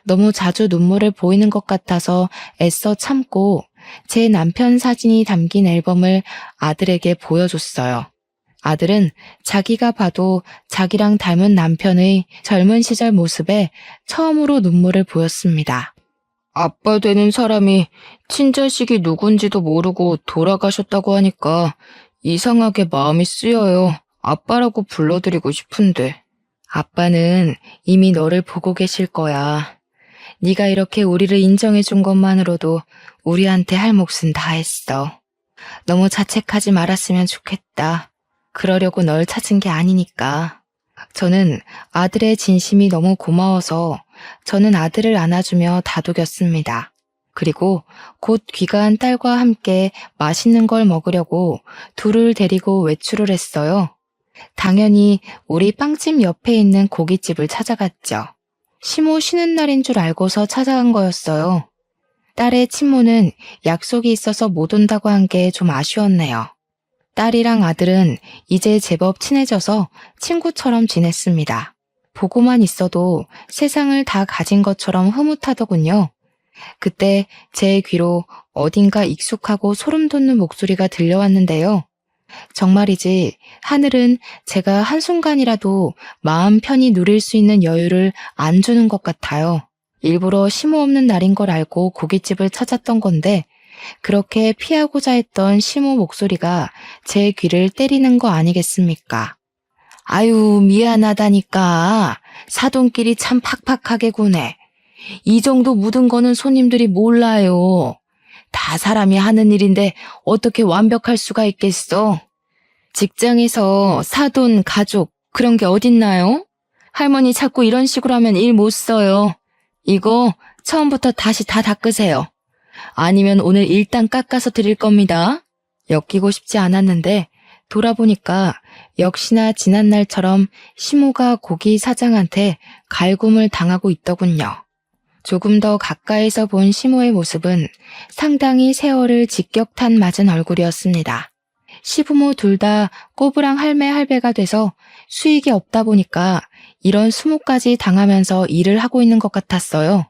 Speaker 1: 너무 자주 눈물을 보이는 것 같아서 애써 참고 제 남편 사진이 담긴 앨범을 아들에게 보여줬어요. 아들은 자기가 봐도 자기랑 닮은 남편의 젊은 시절 모습에 처음으로 눈물을 보였습니다. 아빠 되는 사람이 친자식이 누군지도 모르고 돌아가셨다고 하니까 이상하게 마음이 쓰여요. 아빠라고 불러드리고 싶은데. 아빠는 이미 너를 보고 계실 거야. 네가 이렇게 우리를 인정해준 것만으로도 우리한테 할 몫은 다 했어. 너무 자책하지 말았으면 좋겠다. 그러려고 널 찾은 게 아니니까. 저는 아들의 진심이 너무 고마워서 저는 아들을 안아주며 다독였습니다. 그리고 곧 귀가한 딸과 함께 맛있는 걸 먹으려고 둘을 데리고 외출을 했어요. 당연히 우리 빵집 옆에 있는 고깃집을 찾아갔죠. 시모 쉬는 날인 줄 알고서 찾아간 거였어요. 딸의 친모는 약속이 있어서 못 온다고 한 게 좀 아쉬웠네요. 딸이랑 아들은 이제 제법 친해져서 친구처럼 지냈습니다. 보고만 있어도 세상을 다 가진 것처럼 흐뭇하더군요. 그때 제 귀로 어딘가 익숙하고 소름 돋는 목소리가 들려왔는데요. 정말이지 하늘은 제가 한순간이라도 마음 편히 누릴 수 있는 여유를 안 주는 것 같아요. 일부러 시모 없는 날인 걸 알고 고깃집을 찾았던 건데 그렇게 피하고자 했던 시모 목소리가 제 귀를 때리는 거 아니겠습니까? 아유, 미안하다니까. 사돈끼리 참 팍팍하게 구네. 이 정도 묻은 거는 손님들이 몰라요. 다 사람이 하는 일인데 어떻게 완벽할 수가 있겠어? 직장에서 사돈, 가족 그런 게 어딨나요? 할머니 자꾸 이런 식으로 하면 일 못 써요. 이거 처음부터 다시 다 닦으세요. 아니면 오늘 일단 깎아서 드릴 겁니다. 엮이고 싶지 않았는데 돌아보니까 역시나 지난날처럼 시모가 고기 사장한테 갈굼을 당하고 있더군요. 조금 더 가까이서 본 시모의 모습은 상당히 세월을 직격탄 맞은 얼굴이었습니다. 시부모 둘 다 꼬부랑 할매 할배가 돼서 수익이 없다 보니까 이런 수모까지 당하면서 일을 하고 있는 것 같았어요.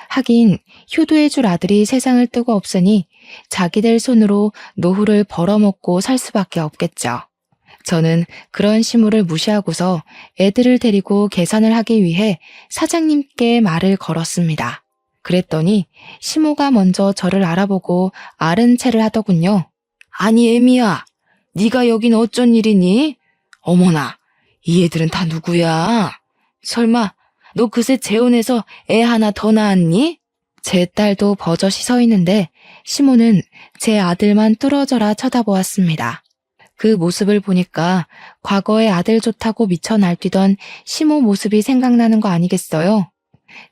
Speaker 1: 하긴 효도해줄 아들이 세상을 뜨고 없으니 자기들 손으로 노후를 벌어먹고 살 수밖에 없겠죠. 저는 그런 시모를 무시하고서 애들을 데리고 계산을 하기 위해 사장님께 말을 걸었습니다. 그랬더니 시모가 먼저 저를 알아보고 아른 체를 하더군요. 아니 애미야, 네가 여긴 어쩐 일이니? 어머나, 이 애들은 다 누구야? 설마 너 그새 재혼해서 애 하나 더 낳았니? 제 딸도 버젓이 서 있는데 시모는 제 아들만 뚫어져라 쳐다보았습니다. 그 모습을 보니까 과거에 아들 좋다고 미쳐 날뛰던 시모 모습이 생각나는 거 아니겠어요?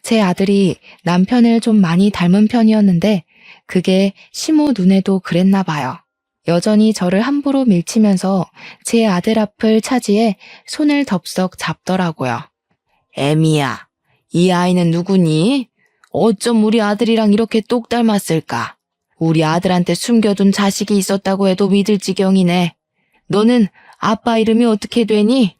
Speaker 1: 제 아들이 남편을 좀 많이 닮은 편이었는데 그게 시모 눈에도 그랬나 봐요. 여전히 저를 함부로 밀치면서 제 아들 앞을 차지해 손을 덥석 잡더라고요. 애미야, 이 아이는 누구니? 어쩜 우리 아들이랑 이렇게 똑 닮았을까? 우리 아들한테 숨겨둔 자식이 있었다고 해도 믿을 지경이네. 너는 아빠 이름이 어떻게 되니?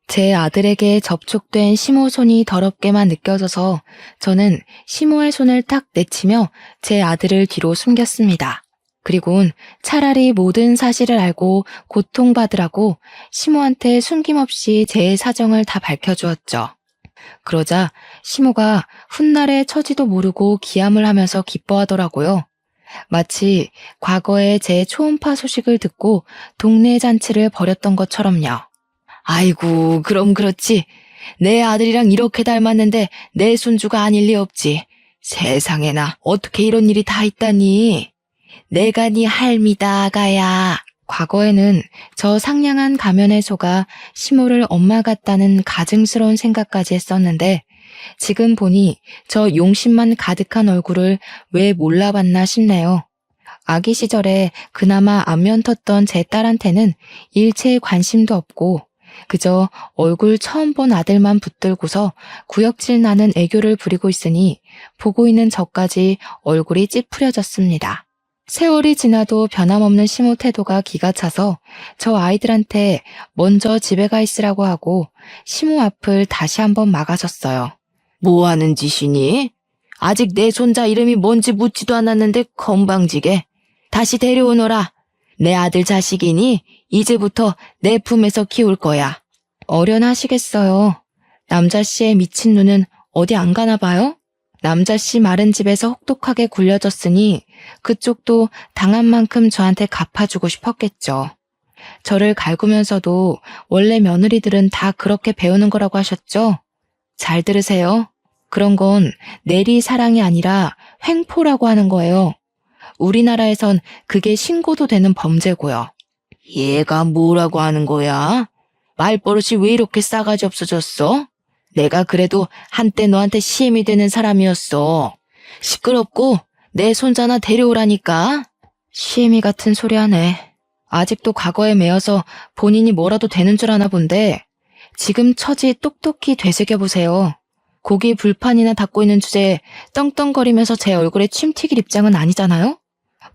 Speaker 1: 제 아들에게 접촉된 시모 손이 더럽게만 느껴져서 저는 시모의 손을 딱 내치며 제 아들을 뒤로 숨겼습니다. 그리고는 차라리 모든 사실을 알고 고통받으라고 시모한테 숨김없이 제 사정을 다 밝혀주었죠. 그러자 시모가 훗날의 처지도 모르고 기함을 하면서 기뻐하더라고요. 마치 과거에 제 초음파 소식을 듣고 동네 잔치를 벌였던 것처럼요. 아이고, 그럼 그렇지. 내 아들이랑 이렇게 닮았는데 내 손주가 아닐 리 없지. 세상에나 어떻게 이런 일이 다 있다니. 내가 네 할미다, 아가야. 과거에는 저 상냥한 가면의 소가 시모를 엄마 같다는 가증스러운 생각까지 했었는데 지금 보니 저 용심만 가득한 얼굴을 왜 몰라봤나 싶네요. 아기 시절에 그나마 안면 텄던 제 딸한테는 일체의 관심도 없고 그저 얼굴 처음 본 아들만 붙들고서 구역질 나는 애교를 부리고 있으니 보고 있는 저까지 얼굴이 찌푸려졌습니다. 세월이 지나도 변함없는 시모 태도가 기가 차서 저 아이들한테 먼저 집에 가 있으라고 하고 시모 앞을 다시 한번 막아섰어요. 뭐 하는 짓이니? 아직 내 손자 이름이 뭔지 묻지도 않았는데 건방지게. 다시 데려오너라. 내 아들 자식이니 이제부터 내 품에서 키울 거야. 어련하시겠어요. 남자씨의 미친 눈은 어디 안 가나 봐요? 남자씨 마른 집에서 혹독하게 굴려졌으니 그쪽도 당한 만큼 저한테 갚아주고 싶었겠죠. 저를 갈구면서도 원래 며느리들은 다 그렇게 배우는 거라고 하셨죠? 잘 들으세요. 그런 건 내리 사랑이 아니라 횡포라고 하는 거예요. 우리나라에선 그게 신고도 되는 범죄고요. 얘가 뭐라고 하는 거야? 말버릇이 왜 이렇게 싸가지 없어졌어? 내가 그래도 한때 너한테 시엠이 되는 사람이었어. 시끄럽고 내 손자나 데려오라니까. 시엠이 같은 소리 하네. 아직도 과거에 매여서 본인이 뭐라도 되는 줄 아나 본데 지금 처지 똑똑히 되새겨보세요. 고기 불판이나 닦고 있는 주제에 떵떵거리면서 제 얼굴에 침 튀길 입장은 아니잖아요?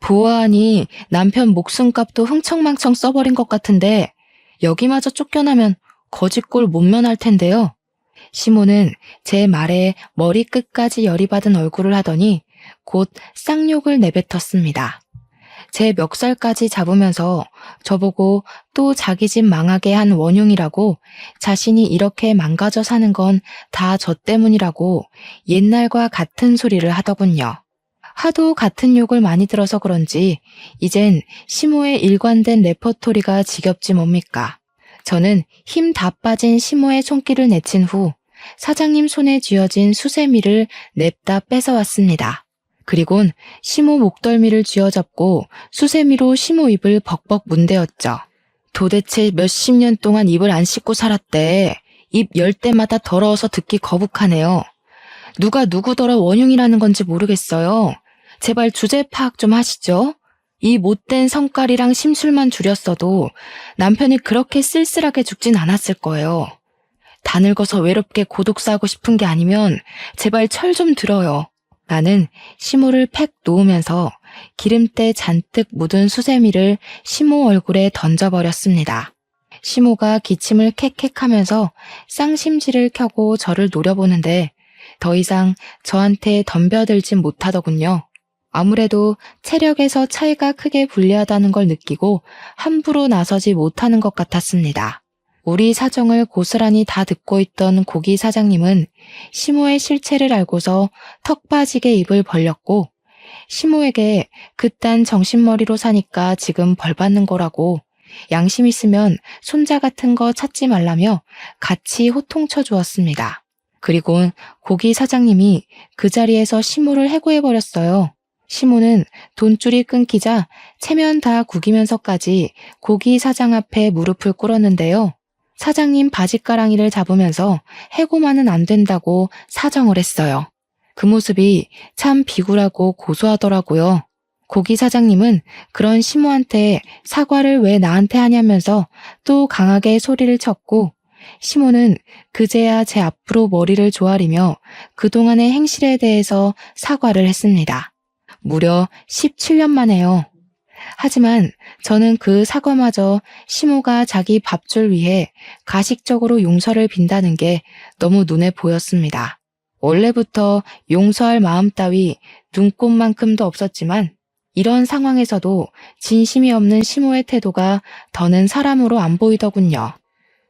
Speaker 1: 보아하니 남편 목숨값도 흥청망청 써버린 것 같은데 여기마저 쫓겨나면 거짓골 못 면할 텐데요. 시모는 제 말에 머리끝까지 열이 받은 얼굴을 하더니 곧 쌍욕을 내뱉었습니다. 제 멱살까지 잡으면서 저보고 또 자기 집 망하게 한 원흉이라고 자신이 이렇게 망가져 사는 건 다 저 때문이라고 옛날과 같은 소리를 하더군요. 하도 같은 욕을 많이 들어서 그런지 이젠 시모의 일관된 레퍼토리가 지겹지 뭡니까. 저는 힘 다 빠진 시모의 손길을 내친 후 사장님 손에 쥐어진 수세미를 냅다 뺏어왔습니다. 그리곤 시모 목덜미를 쥐어잡고 수세미로 시모 입을 벅벅 문대었죠. 도대체 몇십 년 동안 입을 안 씻고 살았대. 입 열 때마다 더러워서 듣기 거북하네요. 누가 누구더러 원흉이라는 건지 모르겠어요. 제발 주제 파악 좀 하시죠. 이 못된 성깔이랑 심술만 줄였어도 남편이 그렇게 쓸쓸하게 죽진 않았을 거예요. 다 늙어서 외롭게 고독 싸고 싶은 게 아니면 제발 철 좀 들어요. 나는 시모를 팩 놓으면서 기름때 잔뜩 묻은 수세미를 시모 얼굴에 던져버렸습니다. 시모가 기침을 캑캑하면서 쌍심지를 켜고 저를 노려보는데 더 이상 저한테 덤벼들진 못하더군요. 아무래도 체력에서 차이가 크게 불리하다는 걸 느끼고 함부로 나서지 못하는 것 같았습니다. 우리 사정을 고스란히 다 듣고 있던 고기 사장님은 시모의 실체를 알고서 턱 빠지게 입을 벌렸고 시모에게 그딴 정신머리로 사니까 지금 벌 받는 거라고 양심 있으면 손자 같은 거 찾지 말라며 같이 호통쳐 주었습니다. 그리고 고기 사장님이 그 자리에서 시모를 해고해버렸어요. 시모는 돈줄이 끊기자 체면 다 구기면서까지 고기 사장 앞에 무릎을 꿇었는데요. 사장님 바지가랑이를 잡으면서 해고만은 안 된다고 사정을 했어요. 그 모습이 참 비굴하고 고소하더라고요. 고기 사장님은 그런 시모한테 사과를 왜 나한테 하냐면서 또 강하게 소리를 쳤고 시모는 그제야 제 앞으로 머리를 조아리며 그동안의 행실에 대해서 사과를 했습니다. 무려 17년 만에요. 하지만 저는 그 사과마저 시모가 자기 밥줄 위해 가식적으로 용서를 빈다는 게 너무 눈에 보였습니다. 원래부터 용서할 마음 따위 눈꼽만큼도 없었지만 이런 상황에서도 진심이 없는 시모의 태도가 더는 사람으로 안 보이더군요.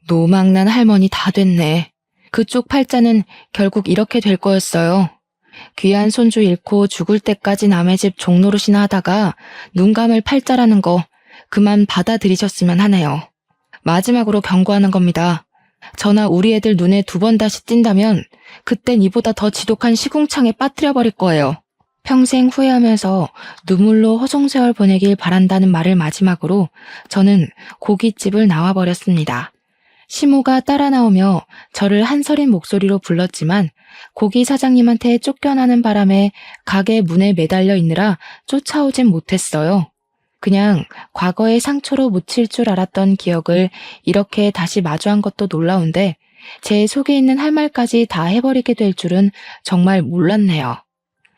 Speaker 1: 노망난 할머니 다 됐네. 그쪽 팔자는 결국 이렇게 될 거였어요. 귀한 손주 잃고 죽을 때까지 남의 집 종노릇이나 하다가 눈 감을 팔자라는 거 그만 받아들이셨으면 하네요. 마지막으로 경고하는 겁니다. 저나 우리 애들 눈에 2번 다시 띈다면 그땐 이보다 더 지독한 시궁창에 빠뜨려 버릴 거예요. 평생 후회하면서 눈물로 허송세월 보내길 바란다는 말을 마지막으로 저는 고깃집을 나와버렸습니다. 시모가 따라 나오며 저를 한서린 목소리로 불렀지만 고기 사장님한테 쫓겨나는 바람에 가게 문에 매달려 있느라 쫓아오진 못했어요. 그냥 과거의 상처로 묻힐 줄 알았던 기억을 이렇게 다시 마주한 것도 놀라운데 제 속에 있는 할 말까지 다 해버리게 될 줄은 정말 몰랐네요.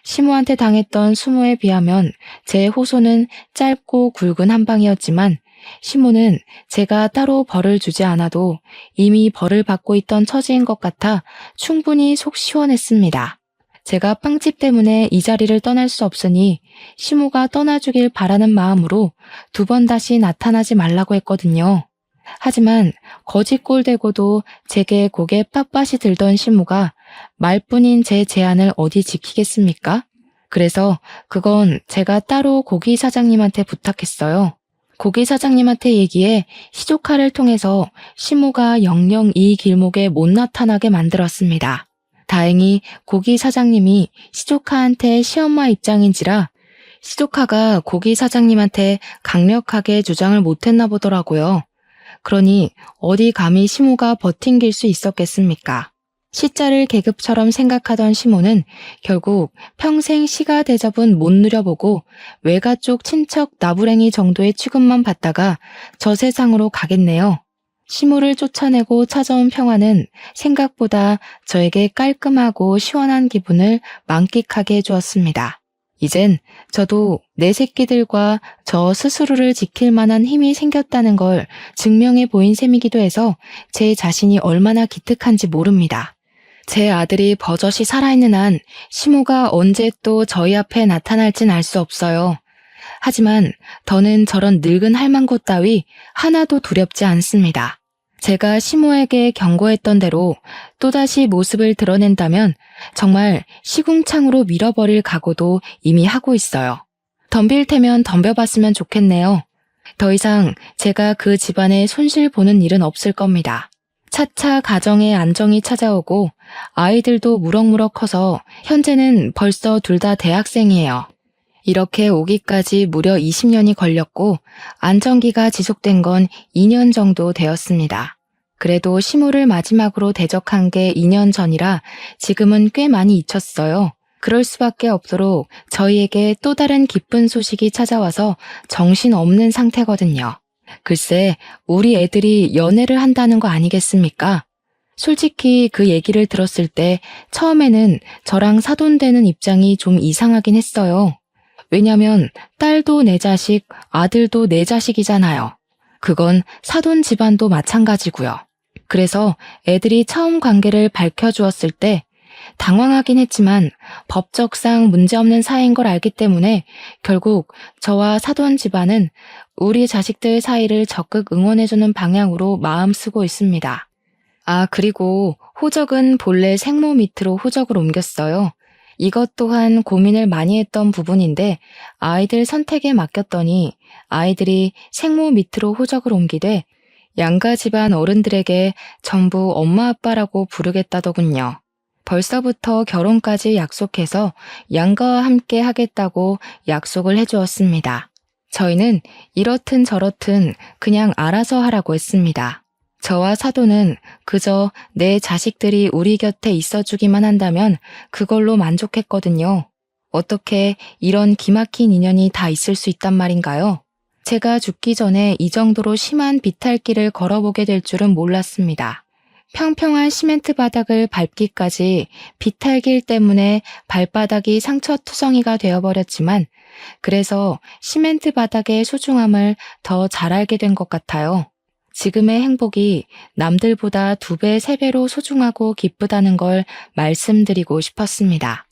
Speaker 1: 시모한테 당했던 수모에 비하면 제 호소는 짧고 굵은 한 방이었지만 시모는 제가 따로 벌을 주지 않아도 이미 벌을 받고 있던 처지인 것 같아 충분히 속 시원했습니다. 제가 빵집 때문에 이 자리를 떠날 수 없으니 시모가 떠나주길 바라는 마음으로 2번 다시 나타나지 말라고 했거든요. 하지만 거짓골 대고도 제게 고개 빳빳이 들던 시모가 말뿐인 제 제안을 어디 지키겠습니까? 그래서 그건 제가 따로 고기 사장님한테 부탁했어요. 고기 사장님한테 얘기해 시조카를 통해서 시모가 영영 이 길목에 못 나타나게 만들었습니다. 다행히 고기 사장님이 시조카한테 시엄마 입장인지라 시조카가 고기 사장님한테 강력하게 주장을 못했나 보더라고요. 그러니 어디 감히 시모가 버팅길 수 있었겠습니까? 시자를 계급처럼 생각하던 시모는 결국 평생 시가 대접은 못 누려보고 외가 쪽 친척 나부랭이 정도의 취급만 받다가 저 세상으로 가겠네요. 시모를 쫓아내고 찾아온 평화는 생각보다 저에게 깔끔하고 시원한 기분을 만끽하게 해주었습니다. 이젠 저도 내 새끼들과 저 스스로를 지킬 만한 힘이 생겼다는 걸 증명해 보인 셈이기도 해서 제 자신이 얼마나 기특한지 모릅니다. 제 아들이 버젓이 살아있는 한 시모가 언제 또 저희 앞에 나타날진 알 수 없어요. 하지만 더는 저런 늙은 할망구 따위 하나도 두렵지 않습니다. 제가 시모에게 경고했던 대로 또다시 모습을 드러낸다면 정말 시궁창으로 밀어버릴 각오도 이미 하고 있어요. 덤빌 테면 덤벼봤으면 좋겠네요. 더 이상 제가 그 집안에 손실 보는 일은 없을 겁니다. 차차 가정에 안정이 찾아오고 아이들도 무럭무럭 커서 현재는 벌써 둘 다 대학생이에요. 이렇게 오기까지 무려 20년이 걸렸고 안정기가 지속된 건 2년 정도 되었습니다. 그래도 시모를 마지막으로 대적한 게 2년 전이라 지금은 꽤 많이 잊혔어요. 그럴 수밖에 없도록 저희에게 또 다른 기쁜 소식이 찾아와서 정신없는 상태거든요. 글쎄, 우리 애들이 연애를 한다는 거 아니겠습니까? 솔직히 그 얘기를 들었을 때 처음에는 저랑 사돈되는 입장이 좀 이상하긴 했어요. 왜냐면 딸도 내 자식, 아들도 내 자식이잖아요. 그건 사돈 집안도 마찬가지고요. 그래서 애들이 처음 관계를 밝혀주었을 때 당황하긴 했지만 법적상 문제없는 사이인 걸 알기 때문에 결국 저와 사돈 집안은 우리 자식들 사이를 적극 응원해주는 방향으로 마음 쓰고 있습니다. 아, 그리고 호적은 본래 생모 밑으로 호적을 옮겼어요. 이것 또한 고민을 많이 했던 부분인데 아이들 선택에 맡겼더니 아이들이 생모 밑으로 호적을 옮기되 양가 집안 어른들에게 전부 엄마 아빠라고 부르겠다더군요. 벌써부터 결혼까지 약속해서 양가와 함께 하겠다고 약속을 해주었습니다. 저희는 이렇든 저렇든 그냥 알아서 하라고 했습니다. 저와 사돈은 그저 내 자식들이 우리 곁에 있어주기만 한다면 그걸로 만족했거든요. 어떻게 이런 기막힌 인연이 다 있을 수 있단 말인가요? 제가 죽기 전에 이 정도로 심한 비탈길을 걸어보게 될 줄은 몰랐습니다. 평평한 시멘트 바닥을 밟기까지 비탈길 때문에 발바닥이 상처투성이가 되어버렸지만 그래서 시멘트 바닥의 소중함을 더 잘 알게 된 것 같아요. 지금의 행복이 남들보다 2배, 3배로 소중하고 기쁘다는 걸 말씀드리고 싶었습니다.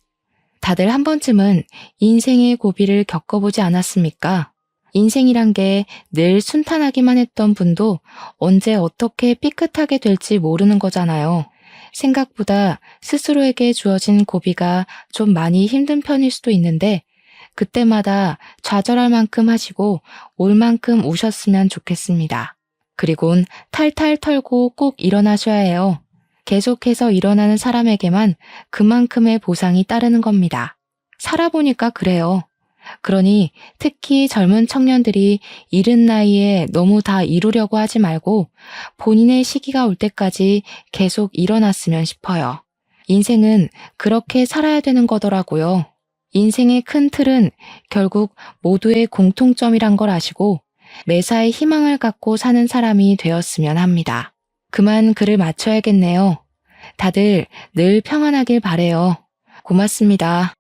Speaker 1: 다들 한 번쯤은 인생의 고비를 겪어보지 않았습니까? 인생이란 게 늘 순탄하기만 했던 분도 언제 어떻게 삐끗하게 될지 모르는 거잖아요. 생각보다 스스로에게 주어진 고비가 좀 많이 힘든 편일 수도 있는데 그때마다 좌절할 만큼 하시고 올 만큼 우셨으면 좋겠습니다. 그리곤 탈탈 털고 꼭 일어나셔야 해요. 계속해서 일어나는 사람에게만 그만큼의 보상이 따르는 겁니다. 살아보니까 그래요. 그러니 특히 젊은 청년들이 이른 나이에 너무 다 이루려고 하지 말고 본인의 시기가 올 때까지 계속 일어났으면 싶어요. 인생은 그렇게 살아야 되는 거더라고요. 인생의 큰 틀은 결국 모두의 공통점이란 걸 아시고 매사에 희망을 갖고 사는 사람이 되었으면 합니다. 그만 글을 마쳐야겠네요. 다들 늘 평안하길 바래요. 고맙습니다.